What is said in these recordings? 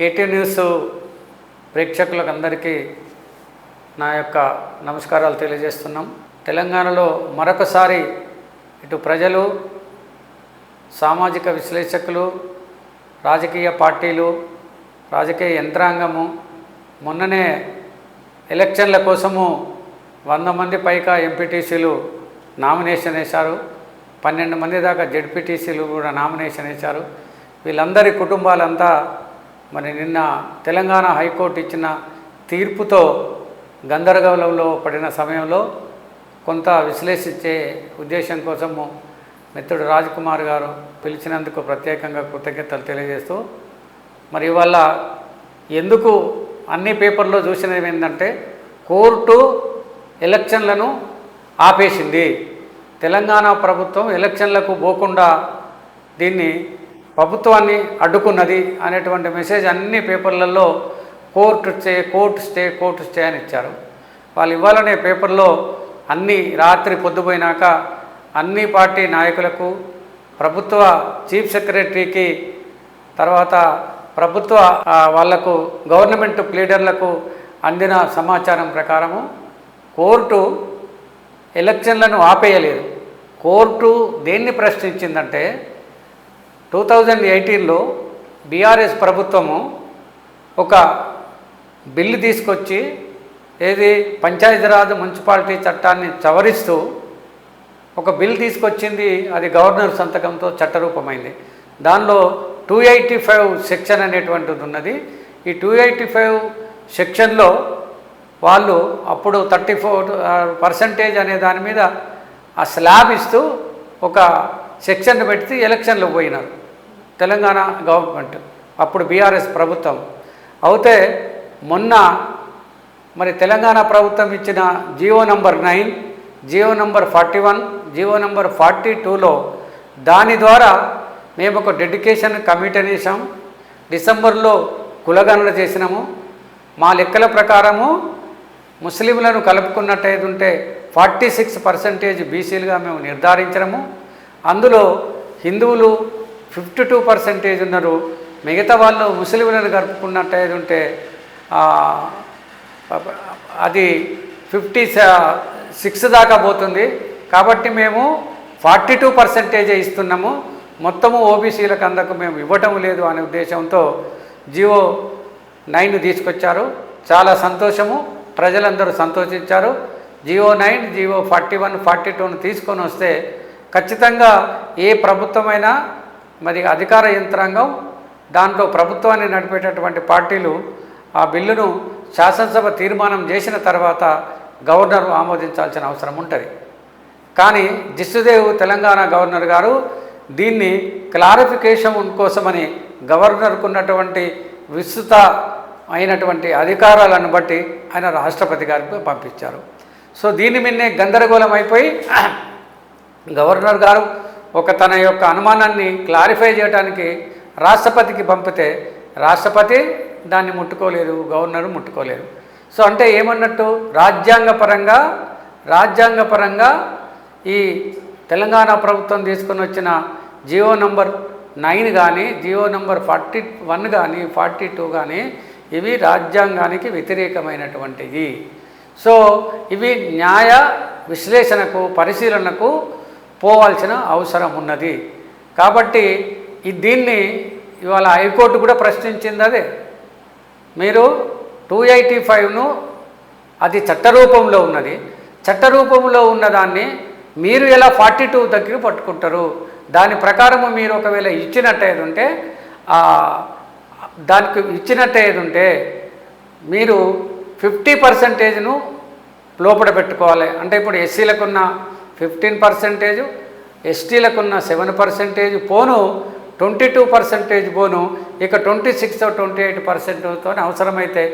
KT news ప్రేక్షకులకు అందరికీ నా యొక్క నమస్కారాలు తెలియజేస్తున్నాం. తెలంగాణలో మరొకసారి ఇటు ప్రజలు, సామాజిక విశ్లేషకులు, రాజకీయ పార్టీలు, రాజకీయ యంత్రాంగము మొన్ననే ఎలక్షన్ల కోసము 100 మంది పైగా ఎంపీటీసీలు నామినేషన్ వేశారు. 12 మంది దాకా జెడ్పీటీసీలు కూడా నామినేషన్ వేశారు. వీళ్ళందరి కుటుంబాలంతా మరి నిన్న తెలంగాణ హైకోర్టు ఇచ్చిన తీర్పుతో గందరగోళంలో పడిన సమయంలో కొంత విశ్లేషించే ఉద్దేశం కోసము మిత్రుడు రాజ్కుమార్ గారు పిలిచినందుకు ప్రత్యేకంగా కృతజ్ఞతలు తెలియజేస్తూ, మరి ఇవాళ ఎందుకు అన్ని పేపర్లో చూసినవి ఏంటంటే కోర్టు ఎలక్షన్లను ఆపేసింది, తెలంగాణ ప్రభుత్వం ఎలక్షన్లకు పోకుండా దీన్ని ప్రభుత్వాన్ని అడ్డుకున్నది అనేటువంటి మెసేజ్ అన్ని పేపర్లలో కోర్టు స్టే అని ఇచ్చారు. వాళ్ళు ఇవ్వాలనే పేపర్లో అన్ని రాత్రి పొద్దుపోయినాక అన్ని పార్టీ నాయకులకు, ప్రభుత్వ చీఫ్ సెక్రటరీకి, తర్వాత ప్రభుత్వ వాళ్లకు, గవర్నమెంట్ లీడర్లకు అందిన సమాచారం ప్రకారము కోర్టు ఎలక్షన్లను ఆపేయలేదు. కోర్టు దేన్ని ప్రశ్నించిందంటే 2018లో బీఆర్ఎస్ ప్రభుత్వము ఒక బిల్లు తీసుకొచ్చి ఏది పంచాయతీరాజ్ మున్సిపాలిటీ చట్టాన్ని సవరిస్తూ ఒక బిల్ తీసుకొచ్చింది. అది గవర్నర్ సంతకంతో చట్టరూపమైంది. దానిలో 285 సెక్షన్ అనేటువంటిది ఉన్నది. ఈ 285 సెక్షన్లో వాళ్ళు అప్పుడు 34% అనే దాని మీద ఆ స్లాబ్ ఇస్తూ ఒక సెక్షన్ పెట్టి ఎలక్షన్లు పోయినారు తెలంగాణ గవర్నమెంట్, అప్పుడు బీఆర్ఎస్ ప్రభుత్వం. అయితే మొన్న మరి తెలంగాణ ప్రభుత్వం ఇచ్చిన GO number 9, GO number 41, GO number 42లో దాని ద్వారా మేము ఒక డెడికేషన్ కమిటీని వేసాం. డిసెంబర్లో కులగణన చేసినాము. మా లెక్కల ప్రకారము ముస్లింలను కలుపుకున్నట్టయితే ఉంటే 46% బీసీలుగా మేము నిర్ధారించినాము. అందులో హిందువులు 52% ఉన్నారు. మిగతా వాళ్ళు ముస్లింలను కలుపుకున్నట్టయితే ఉంటే అది 56 దాకా పోతుంది. కాబట్టి మేము 42% ఇస్తున్నాము, మొత్తము ఓబీసీలకు అందకు మేము ఇవ్వటం లేదు అనే ఉద్దేశంతో జియో 9 తీసుకొచ్చారు. చాలా సంతోషము, ప్రజలందరూ సంతోషించారు. జియో 9, జియో 41, 42ను తీసుకొని వస్తే ఖచ్చితంగా ఏ ప్రభుత్వమైనా మరి అధికార యంత్రాంగం, దాంట్లో ప్రభుత్వాన్ని నడిపేటటువంటి పార్టీలు ఆ బిల్లును శాసనసభ తీర్మానం చేసిన తర్వాత గవర్నర్ ఆమోదించాల్సిన అవసరం ఉంటుంది. కానీ జిష్ణుదేవ్ తెలంగాణ గవర్నర్ గారు దీన్ని క్లారిఫికేషన్ కోసమని గవర్నర్కు ఉన్నటువంటి విస్తృత అయినటువంటి అధికారాలను బట్టి ఆయన రాష్ట్రపతి గారికి పంపించారు. సో దీని మీదనే గందరగోళం అయిపోయి గవర్నర్ గారు ఒక తన యొక్క అనుమానాన్ని క్లారిఫై చేయడానికి రాష్ట్రపతికి పంపితే రాష్ట్రపతి దాన్ని ముట్టుకోలేదు, గవర్నరు ముట్టుకోలేదు. సో అంటే ఏమన్నట్టు, రాజ్యాంగపరంగా ఈ తెలంగాణ ప్రభుత్వం తీసుకొని వచ్చిన జియో నంబర్ 9 కానీ, జియో నంబర్ 41 కానీ, 42 కానీ ఇవి రాజ్యాంగానికి వ్యతిరేకమైనటువంటివి. సో ఇవి న్యాయ విశ్లేషణకు, పరిశీలనకు పోవాల్సిన అవసరం ఉన్నది. కాబట్టి దీన్ని ఇవాళ హైకోర్టు కూడా ప్రశ్నించింది. అదే మీరు 285ను అది చట్టరూపంలో ఉన్నది, చట్టరూపంలో ఉన్నదాన్ని మీరు ఎలా 42 దగ్గర పట్టుకుంటారు? దాని ప్రకారము మీరు ఒకవేళ ఇచ్చినట్టయితే ఉంటే దానికి ఇచ్చినట్టయితే ఉంటే మీరు 50%ను లోపల పెట్టుకోవాలి. అంటే ఇప్పుడు ఎస్సీలకున్న 15%, ఎస్టీలకున్న 7% పోను, 22% పోను, ఇక 26-28%తో అవసరమైతే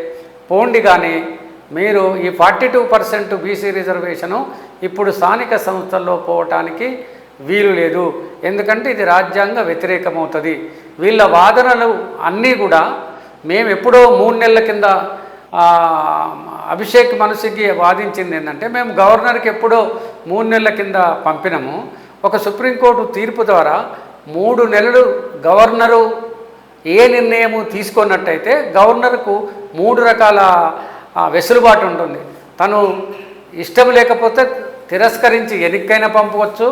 పోండి. కానీ మీరు ఈ 42% బీసీ రిజర్వేషను ఇప్పుడు స్థానిక సంస్థల్లో పోవటానికి వీలు లేదు. ఎందుకంటే ఇది రాజ్యాంగ వ్యతిరేకమవుతుంది. వీళ్ళ వాదనలు అన్నీ కూడా మేము ఎప్పుడో 3 నెలల కింద అభిషేక్ మనుసికి వాదించింది ఏంటంటే, మేము గవర్నర్కి ఎప్పుడో 3 నెలల కింద పంపినాము. ఒక సుప్రీంకోర్టు తీర్పు ద్వారా 3 నెలలు గవర్నరు ఏ నిర్ణయము తీసుకున్నట్టయితే గవర్నర్కు 3 రకాల వెసులుబాటు ఉంటుంది. తను ఇష్టం లేకపోతే తిరస్కరించి ఎన్నికైనా పంపవచ్చు,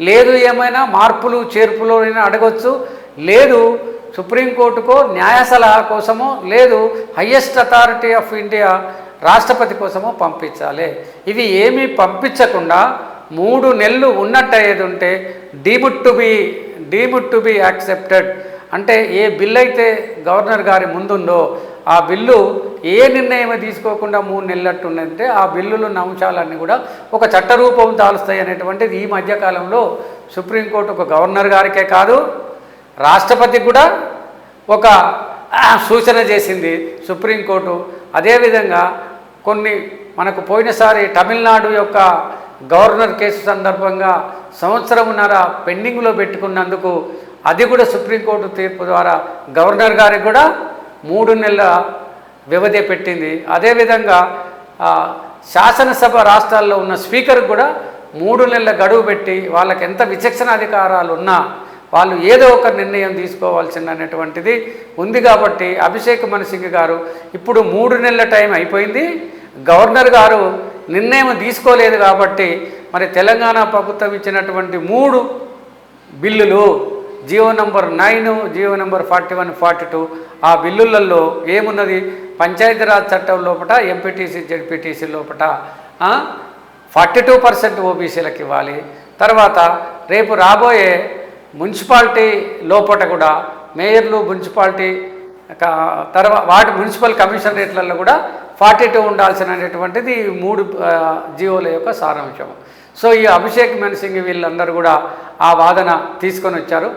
లేదు ఏమైనా మార్పులు చేర్పులు అడగవచ్చు, లేదు సుప్రీంకోర్టుకో న్యాయ సలహా కోసమో, లేదు హయ్యెస్ట్ అథారిటీ ఆఫ్ ఇండియా రాష్ట్రపతి కోసమో పంపించాలి. ఇవి ఏమీ పంపించకుండా 3 నెలలు ఉన్నట్టు అయ్యేది ఉంటే డీమ్డ్ టు బి యాక్సెప్టెడ్ అంటే ఏ బిల్లు అయితే గవర్నర్ గారి ముందుందో ఆ బిల్లు ఏ నిర్ణయం తీసుకోకుండా 3 నెలలట్టు ఉన్నదంటే ఆ బిల్లులు ఉన్న అంశాలన్నీ కూడా ఒక చట్టరూపం దాలుస్తాయి అనేటువంటిది ఈ మధ్యకాలంలో సుప్రీంకోర్టు ఒక గవర్నర్ గారికే కాదు రాష్ట్రపతికి కూడా ఒక సూచన చేసింది సుప్రీంకోర్టు. అదేవిధంగా కొన్ని మనకు పోయినసారి తమిళనాడు యొక్క గవర్నర్ కేసు సందర్భంగా 1.5 సంవత్సరం పెండింగ్లో పెట్టుకున్నందుకు అది కూడా సుప్రీంకోర్టు తీర్పు ద్వారా గవర్నర్ గారికి కూడా 3 నెలల వ్యవధి పెట్టింది. అదేవిధంగా శాసనసభ రాష్ట్రాల్లో ఉన్న స్పీకర్కి కూడా 3 నెలల గడువు పెట్టి వాళ్ళకి ఎంత విచక్షణ అధికారాలు ఉన్నా వాళ్ళు ఏదో ఒక నిర్ణయం తీసుకోవాల్సిందనేటువంటిది ఉంది. కాబట్టి అభిషేక్ మను సింగ్ గారు ఇప్పుడు 3 నెలల టైం అయిపోయింది, గవర్నర్ గారు నిర్ణయం తీసుకోలేదు కాబట్టి మరి తెలంగాణ ప్రభుత్వం ఇచ్చినటువంటి 3 బిల్లులు జీవో నంబర్ 9, జీవో నంబర్ 41, 42 ఆ బిల్లులలో ఏమున్నది పంచాయతీరాజ్ చట్టం లోపల ఎంపీటీసీ జెడ్పీటీసీ లోపల 42% ఓబీసీలకు ఇవ్వాలి. తర్వాత రేపు రాబోయే మున్సిపాలిటీ లోపల కూడా మేయర్లు మున్సిపాలిటీ తర్వాత వాటి మున్సిపల్ కమిషనరేట్లలో కూడా 42 ఉండాల్సినటువంటిది 3 జీవోల యొక్క సారాంశం. సో ఈ అభిషేక్ మను సింగ్ వీళ్ళందరూ కూడా ఆ వాదన తీసుకొని వచ్చారు.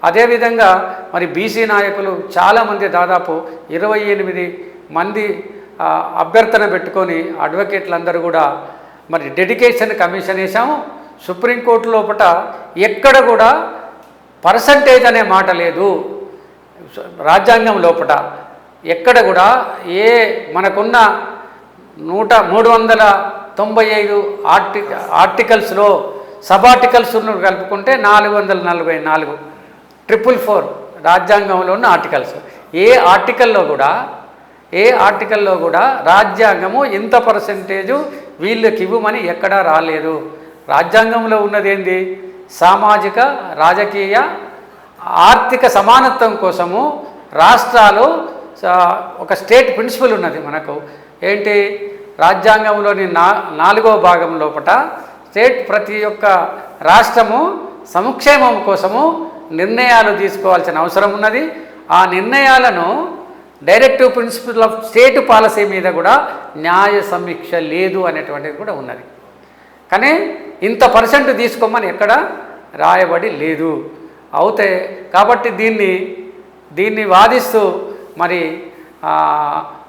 అదేవిధంగా మరి బీసీ నాయకులు చాలామంది దాదాపు 28 మంది అభ్యర్థన పెట్టుకొని అడ్వకేట్లందరూ కూడా మరి డెడికేషన్ కమిషన్ వేసాము. సుప్రీంకోర్టు లోపల ఎక్కడ కూడా పర్సంటేజ్ అనే మాట లేదు. రాజ్యాంగం లోపల ఎక్కడ కూడా మనకున్న 395 ఆర్టికల్స్లో సబ్ ఆర్టికల్స్ కలుపుకుంటే 444 444 రాజ్యాంగంలో ఉన్న ఆర్టికల్స్. ఏ ఆర్టికల్లో కూడా రాజ్యాంగము ఇంత పర్సెంటేజు వీళ్ళకి ఇవ్వమని ఎక్కడా రాలేదు. రాజ్యాంగంలో ఉన్నది ఏంది? సామాజిక రాజకీయ ఆర్థిక సమానత్వం కోసము రాష్ట్రాలు ఒక స్టేట్ ప్రిన్సిపల్ ఉన్నది మనకు. ఏంటి? రాజ్యాంగంలోని 4వ భాగం లోపల స్టేట్ ప్రతి ఒక్క రాష్ట్రము సంక్షేమం కోసము నిర్ణయాలు తీసుకోవాల్సిన అవసరం ఉన్నది. ఆ నిర్ణయాలను directive principle of state policy మీద కూడా న్యాయ సమీక్ష లేదు అనేటువంటిది కూడా ఉన్నది. కానీ ఇంత పర్సెంట్ తీసుకోమని ఎక్కడ రాయబడి లేదు. అవుతే కాబట్టి దీన్ని వాదిస్తూ మరి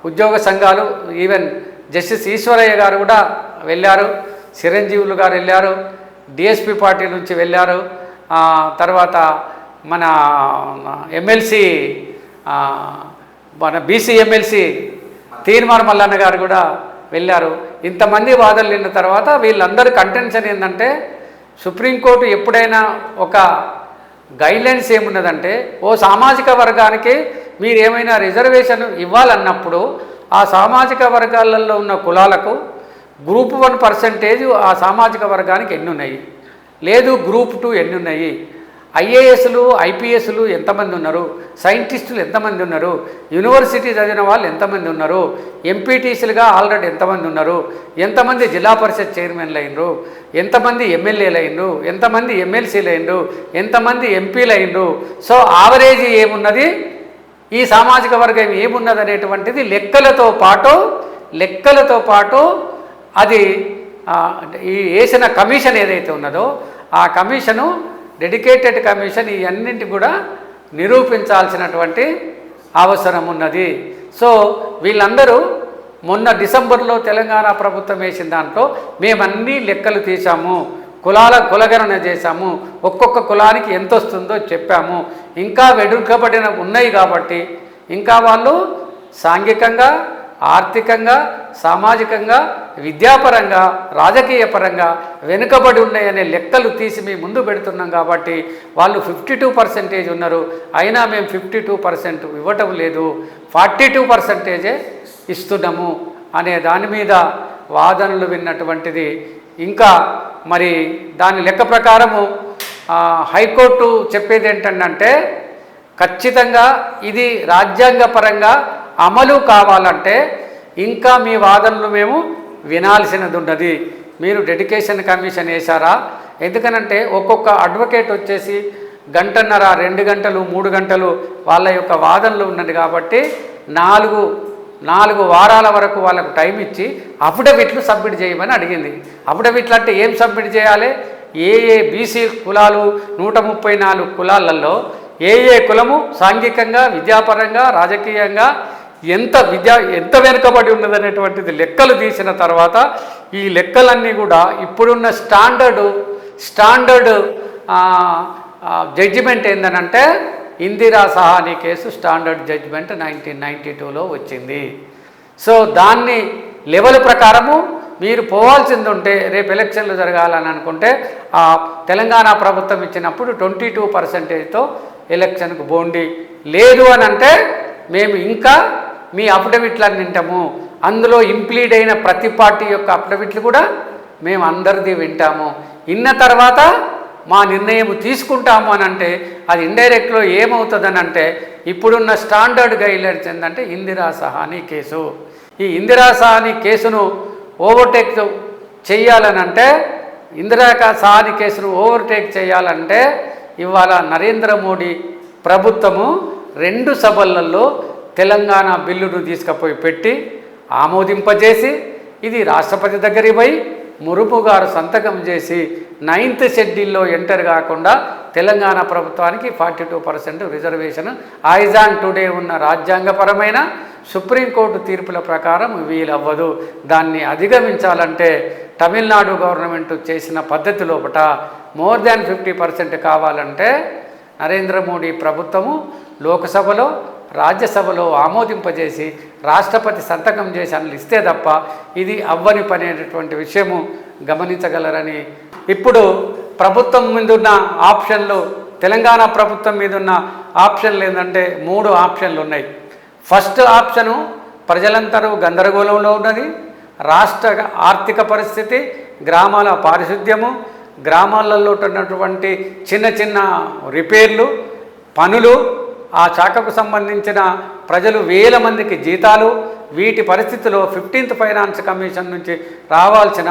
ఉద్యోగ సంఘాలు ఈవెన్ జస్టిస్ ఈశ్వరయ్య గారు కూడా వెళ్ళారు, చిరంజీవులు గారు వెళ్ళారు, డిఎస్పి పార్టీ నుంచి వెళ్ళారు, తర్వాత మన ఎమ్మెల్సీ మన బీసీ ఎమ్మెల్సీ తీన్మార్ మల్లన్న గారు కూడా వెళ్ళారు. ఇంతమంది వాదనలు విన్న తర్వాత వీళ్ళందరూ కంటెన్షన్ ఏంటంటే సుప్రీంకోర్టు ఎప్పుడైనా ఒక గైడ్లైన్స్ ఏమున్నదంటే ఓ సామాజిక వర్గానికి మీరు ఏమైనా రిజర్వేషన్ ఇవ్వాలన్నప్పుడు ఆ సామాజిక వర్గాలలో ఉన్న కులాలకు గ్రూప్ 1% ఆ సామాజిక వర్గానికి ఎన్ని ఉన్నాయి, లేదు గ్రూప్ 2 ఎన్ని ఉన్నాయి, ఐఏఎస్లు ఐపీఎస్లు ఎంతమంది ఉన్నారు, సైంటిస్టులు ఎంతమంది ఉన్నారు, యూనివర్సిటీ చదివిన వాళ్ళు ఎంతమంది ఉన్నారు, ఎంపీటీసీలుగా ఆల్రెడీ ఎంతమంది ఉన్నారు, ఎంతమంది జిల్లా పరిషత్ చైర్మన్లు అయినరు, ఎంతమంది ఎమ్మెల్యేలు అయినరు, ఎంతమంది ఎమ్మెల్సీలు అయినరు, ఎంతమంది ఎంపీలు అయినరు. సో ఆవరేజ్ ఏమున్నది, ఈ సామాజిక వర్గం ఏమున్నది అనేటువంటిది లెక్కలతో పాటు అది ఈ వేసిన కమిషన్ ఏదైతే ఉన్నదో ఆ కమిషను డెడికేటెడ్ కమిషన్ ఈ అన్నింటి కూడా నిరూపించాల్సినటువంటి అవసరం ఉన్నది. సో వీళ్ళందరూ మొన్న డిసెంబర్లో తెలంగాణ ప్రభుత్వం వేసిన దాంట్లో మేమన్నీ లెక్కలు తీసాము, కులగణన చేశాము, ఒక్కొక్క కులానికి ఎంత వస్తుందో చెప్పాము, ఇంకా వెనుకబడిన ఉన్నాయి కాబట్టి ఇంకా వాళ్ళు సాంఘికంగా ఆర్థికంగా, సామాజికంగా, విద్యాపరంగా, రాజకీయ పరంగా వెనుకబడి ఉన్నాయనే లెక్కలు తీసి మేము ముందు పెడుతున్నాం. కాబట్టి వాళ్ళు 52% ఉన్నారు, అయినా మేము 52% ఇవ్వటం లేదు, 42% ఇస్తున్నాము అనే దాని మీద వాదనలు విన్నటువంటిది. ఇంకా మరి దాని లెక్క ప్రకారము హైకోర్టు చెప్పేది ఏంటంటే ఖచ్చితంగా ఇది రాజ్యాంగపరంగా అమలు కావాలంటే ఇంకా మీ వాదనలు మేము వినాల్సినది ఉన్నది. మీరు డెడికేషన్ కమిషన్ వేశారా? ఎందుకనంటే ఒక్కొక్క అడ్వకేట్ వచ్చేసి గంటన్నర, 2 గంటలు, 3 గంటలు వాళ్ళ యొక్క వాదనలు ఉన్నది. కాబట్టి 4 వారాల వరకు వాళ్ళకు టైం ఇచ్చి అఫిడవిట్లు సబ్మిట్ చేయమని అడిగింది. అఫిడవిట్లు అంటే ఏం సబ్మిట్ చేయాలి? ఏ బీసీ కులాలు 134 కులాలలో ఏ కులము సాంఘికంగా, విద్యాపరంగా, రాజకీయంగా ఎంత వెనుకబడి ఉన్నదనేటువంటిది లెక్కలు తీసిన తర్వాత ఈ లెక్కలన్నీ కూడా ఇప్పుడున్న స్టాండర్డ్ జడ్జిమెంట్ ఏందనంటే Indira Sahani case standard judgement 1992లో వచ్చింది. సో దాన్ని లెవెల్ ప్రకారము మీరు పోవాల్సింది ఉంటే రేపు ఎలక్షన్లు జరగాలని అనుకుంటే ఆ తెలంగాణ ప్రభుత్వం ఇచ్చినప్పుడు 22%తో ఎలక్షన్కు పోండి. లేదు అని అంటే మేము ఇంకా మీ అఫిడవిట్లను వింటాము, అందులో ఇంప్లీడ్ అయిన ప్రతి పార్టీ యొక్క అఫిడవిట్లు కూడా మేము అందరిది వింటాము, విన్న తర్వాత మా నిర్ణయం తీసుకుంటాము అని అంటే అది ఇండైరెక్ట్లో ఏమవుతుందని అంటే ఇప్పుడున్న స్టాండర్డ్ గైడ్లైన్స్ ఏంటంటే ఇందిరా సహాని కేసు. ఈ ఇందిరా సహాని కేసును ఓవర్టేక్ చేయాలనంటే సహాని కేసును ఓవర్టేక్ చేయాలంటే ఇవాళ నరేంద్ర మోడీ ప్రభుత్వము 2 సభలలో తెలంగాణ బిల్లును తీసుకుపోయి పెట్టి ఆమోదింపజేసి ఇది రాష్ట్రపతి దగ్గరికి పోయి ముర్ము గారు సంతకం చేసి 9th షెడ్యూల్లో ఎంటర్ కాకుండా తెలంగాణ ప్రభుత్వానికి 42% రిజర్వేషన్ యాజ్ ఆన్ టుడే ఉన్న రాజ్యాంగపరమైన సుప్రీంకోర్టు తీర్పుల ప్రకారం వీలవ్వదు. దాన్ని అధిగమించాలంటే తమిళనాడు గవర్నమెంట్ చేసిన పద్ధతి లోపట మోర్ దాన్ 50% కావాలంటే నరేంద్ర మోడీ ప్రభుత్వము లోకసభలో, రాజ్యసభలో ఆమోదింపజేసి రాష్ట్రపతి సంతకం చేసి అందులో ఇస్తే తప్ప ఇది అవ్వని పని అనేటువంటి విషయము గమనించగలరని. ఇప్పుడు ప్రభుత్వం మీద ఉన్న ఆప్షన్లు, తెలంగాణ ప్రభుత్వం మీద ఉన్న ఆప్షన్లు ఏంటంటే 3 ఆప్షన్లు ఉన్నాయి. ఫస్ట్ ఆప్షను ప్రజలందరూ గందరగోళంలో ఉన్నది, రాష్ట్ర ఆర్థిక పరిస్థితి, గ్రామాల పారిశుద్ధ్యము, గ్రామాలలో ఉన్నటువంటి చిన్న రిపేర్లు, పనులు, ఆ శాఖకు సంబంధించిన ప్రజలు వేల మందికి జీతాలు, వీటి పరిస్థితిలో 15th ఫైనాన్స్ కమిషన్ నుంచి రావాల్సిన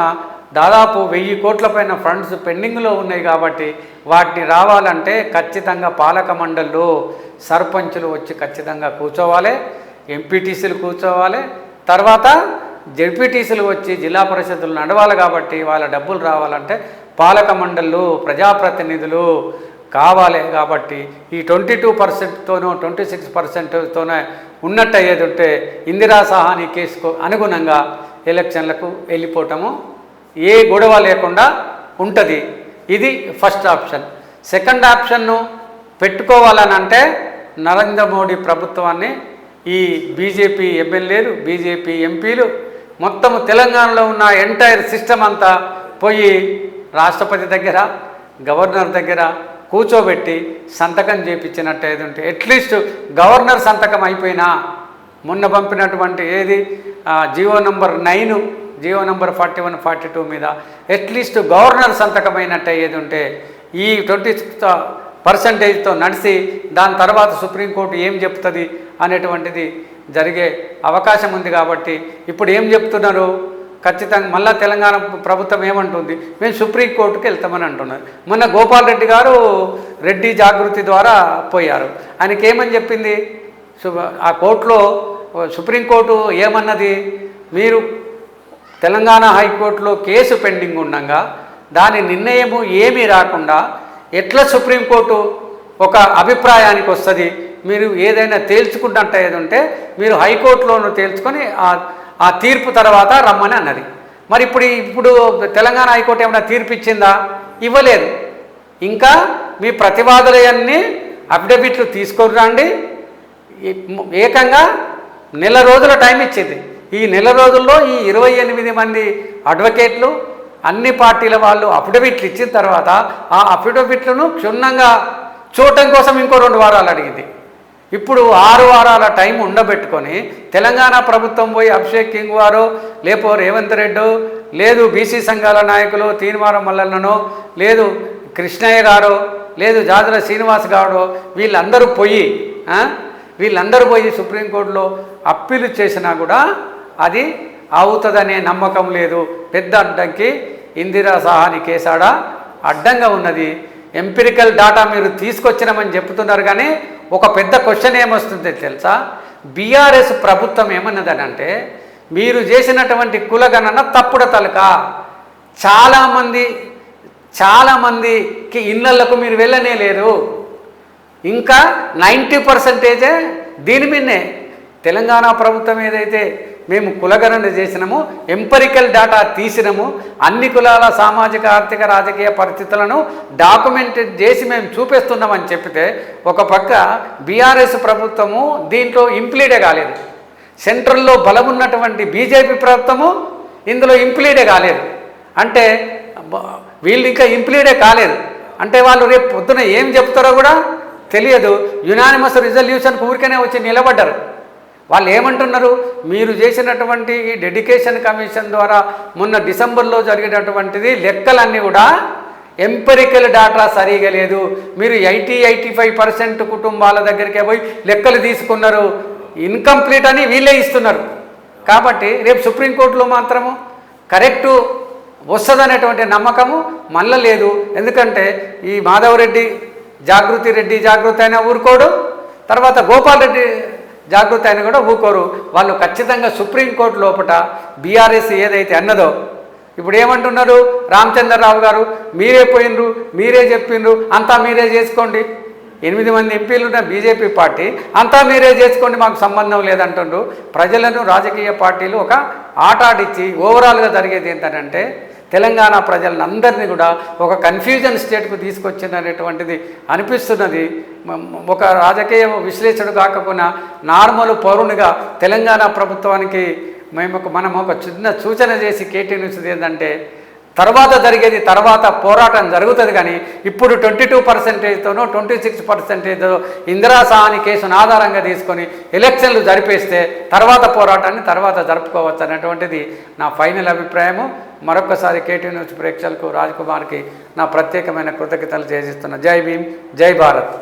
దాదాపు 1000 కోట్ల పైన ఫండ్స్ పెండింగ్లో ఉన్నాయి. కాబట్టి వాటిని రావాలంటే ఖచ్చితంగా పాలక మండళ్ళు, సర్పంచులు వచ్చి ఖచ్చితంగా కూర్చోవాలి, ఎంపీటీసీలు కూర్చోవాలి, తర్వాత జెడ్పీటీసీలు వచ్చి జిల్లా పరిషత్తులు నడవాలి. కాబట్టి వాళ్ళ డబ్బులు రావాలంటే పాలక మండళ్ళు, ప్రజాప్రతినిధులు కావాలి. కాబట్టి ఈ 22%తోనో 26%తోనే ఉన్నట్టు అయ్యేది ఉంటే ఇందిరా సహాని కేసుకు అనుగుణంగా ఎలక్షన్లకు వెళ్ళిపోవటము ఏ గొడవ లేకుండా ఉంటుంది. ఇది ఫస్ట్ ఆప్షన్. సెకండ్ ఆప్షన్ను పెట్టుకోవాలని అంటే నరేంద్ర మోడీ ప్రభుత్వాన్ని ఈ బీజేపీ ఎమ్మెల్యేలు, బీజేపీ ఎంపీలు మొత్తము తెలంగాణలో ఉన్న ఎంటైర్ సిస్టమ్ అంతా పోయి రాష్ట్రపతి దగ్గర, గవర్నర్ దగ్గర కూర్చోబెట్టి సంతకం చేయించినట్టు ఏది ఉంటే అట్లీస్ట్ గవర్నర్ సంతకం అయిపోయినా మొన్న పంపినటువంటి ఏది జీవో నంబర్ 9, జీవో నంబర్ 41, 42 మీద అట్లీస్ట్ గవర్నర్ సంతకం అయినట్టు ఏది ఉంటే ఈ 26%తో నడిచి దాని తర్వాత సుప్రీంకోర్టు ఏం చెప్తుంది అనేటువంటిది జరిగే అవకాశం ఉంది. కాబట్టి ఇప్పుడు ఏం చెప్తున్నారు? ఖచ్చితంగా మళ్ళీ తెలంగాణ ప్రభుత్వం ఏమంటుంది, మేము సుప్రీంకోర్టుకి వెళ్తామని అంటున్నారు. మొన్న గోపాల్ రెడ్డి గారు రెడ్డి జాగృతి ద్వారా పోయారు. ఆయనకి ఏమని చెప్పింది ఆ కోర్టులో? సుప్రీంకోర్టు ఏమన్నది, మీరు తెలంగాణ హైకోర్టులో కేసు పెండింగ్ ఉండగా దాని నిర్ణయము ఏమీ రాకుండా ఎట్లా సుప్రీంకోర్టు ఒక అభిప్రాయానికి వస్తుంది? మీరు ఏదైనా తేల్చుకుంటే ఏది ఉంటే మీరు హైకోర్టులోనూ తేల్చుకొని ఆ తీర్పు తర్వాత రమ్మని అన్నది. మరి ఇప్పుడు తెలంగాణ హైకోర్టు ఏమైనా తీర్పు ఇచ్చిందా? ఇవ్వలేదు. ఇంకా మీ ప్రతివాదులన్నీ అఫిడవిట్లు తీసుకొని రండి, ఏకంగా నెల రోజుల టైం ఇచ్చింది. ఈ నెల రోజుల్లో ఈ 28 మంది అడ్వకేట్లు అన్ని పార్టీల వాళ్ళు అఫిడవిట్లు ఇచ్చిన తర్వాత ఆ అఫిడవిట్లను క్షుణ్ణంగా చూడటం కోసం ఇంకో 2 వారాలు అడిగింది. ఇప్పుడు 6 వారాల టైం ఉండబెట్టుకొని తెలంగాణ ప్రభుత్వం పోయి అభిషేక్ కింగ్ వారో లేపో రేవంత్ రెడ్డో లేదు బీసీ సంఘాల నాయకులు తీన్మారం మల్లన్ననో లేదు కృష్ణయ్య గారో లేదు జాజుల శ్రీనివాస్ గారో వీళ్ళందరూ పోయి సుప్రీంకోర్టులో అప్పీలు చేసినా కూడా అది అవుతుందనే నమ్మకం లేదు. పెద్ద అడ్డంకి ఇందిరా సాహాని కేసాడ అడ్డంగా ఉన్నది. ఎంపిరికల్ డాటా మీరు తీసుకొచ్చినామని చెప్తున్నారు, కానీ ఒక పెద్ద క్వశ్చన్ ఏమొస్తుంది తెలుసా? బీఆర్ఎస్ ప్రభుత్వం ఏమన్నదని అంటే మీరు చేసినటువంటి కులగణన తప్పుడు తలక, చాలామందికి ఇళ్ళకు మీరు వెళ్ళనే లేరు, ఇంకా 90% దీని మీదనే. తెలంగాణ ప్రభుత్వం ఏదైతే మేము కులగణన చేసినాము, ఎంపరికల్ డేటా తీసినాము, అన్ని కులాల సామాజిక ఆర్థిక రాజకీయ పరిస్థితులను డాక్యుమెంట్ చేసి మేము చూపిస్తున్నామని చెప్పితే ఒక పక్క బీఆర్ఎస్ ప్రభుత్వము దీంట్లో ఇంప్లీడే కాలేదు, సెంట్రల్లో బలమున్నటువంటి బీజేపీ ప్రభుత్వము ఇందులో ఇంప్లీడే కాలేదు. అంటే వీళ్ళు ఇంకా ఇంప్లీడే కాలేదు అంటే వాళ్ళు రేపు పొద్దున ఏం చెప్తారో కూడా తెలియదు. యునానిమస్ రిజల్యూషన్కి ఊరికనే వచ్చి నిలబడ్డారు. వాళ్ళు ఏమంటున్నారు? మీరు చేసినటువంటి ఈ డెడికేషన్ కమిషన్ ద్వారా మొన్న డిసెంబర్లో జరిగినటువంటిది లెక్కలన్నీ కూడా ఎంపరికల్ డాటా సరిగా లేదు, మీరు 85% కుటుంబాల దగ్గరికి పోయి లెక్కలు తీసుకున్నారు, ఇన్కంప్లీట్ అని వీళ్ళే ఇస్తున్నారు. కాబట్టి రేపు సుప్రీంకోర్టులో మాత్రము కరెక్టు వస్తుందనేటువంటి నమ్మకము మళ్ళీ లేదు. ఎందుకంటే ఈ మాధవరెడ్డి జాగృతి అయినా ఊరుకోడు, తర్వాత గోపాల్ రెడ్డి జాగృతి అయినా కూడా ఊరుకోరు. వాళ్ళు ఖచ్చితంగా సుప్రీంకోర్టు లోపల బీఆర్ఎస్ ఏదైతే అన్నదో ఇప్పుడు ఏమంటున్నారు? రామచంద్రరావు గారు మీరే పోయినరు, మీరే చెప్పిండ్రు, అంతా మీరే చేసుకోండి. 8 మంది ఎంపీలు ఉన్న బీజేపీ పార్టీ అంతా మీరే చేసుకోండి, మాకు సంబంధం లేదంటుండ్రు. ప్రజలను రాజకీయ పార్టీలు ఒక ఆట ఆడిచ్చి ఓవరాల్గా జరిగేది ఏంటంటే తెలంగాణ ప్రజలను అందరినీ కూడా ఒక కన్ఫ్యూజన్ స్టేట్కు తీసుకొచ్చినటువంటిది అనిపిస్తున్నది. ఒక రాజకీయ విశ్లేషణ కాకపోయినా నార్మల్ పౌరునిగా తెలంగాణ ప్రభుత్వానికి మనం ఒక చిన్న సూచన చేసి కేటీ న్యూస్ ఏంటంటే తర్వాత పోరాటం జరుగుతుంది, కానీ ఇప్పుడు 22%తోనో 26% ఇందిరా సాహాని కేసును ఆధారంగా తీసుకొని ఎలక్షన్లు జరిపేస్తే తర్వాత పోరాటాన్ని తర్వాత జరుపుకోవచ్చు అనేటువంటిది నా ఫైనల్ అభిప్రాయము. మరొకసారి కేటీ న్యూస్ ప్రేక్షకులకు రాజ్ కుమార్కి నా ప్రత్యేకమైన కృతజ్ఞతలు చేసిస్తున్నా. జై భీమ్, జై భారత్.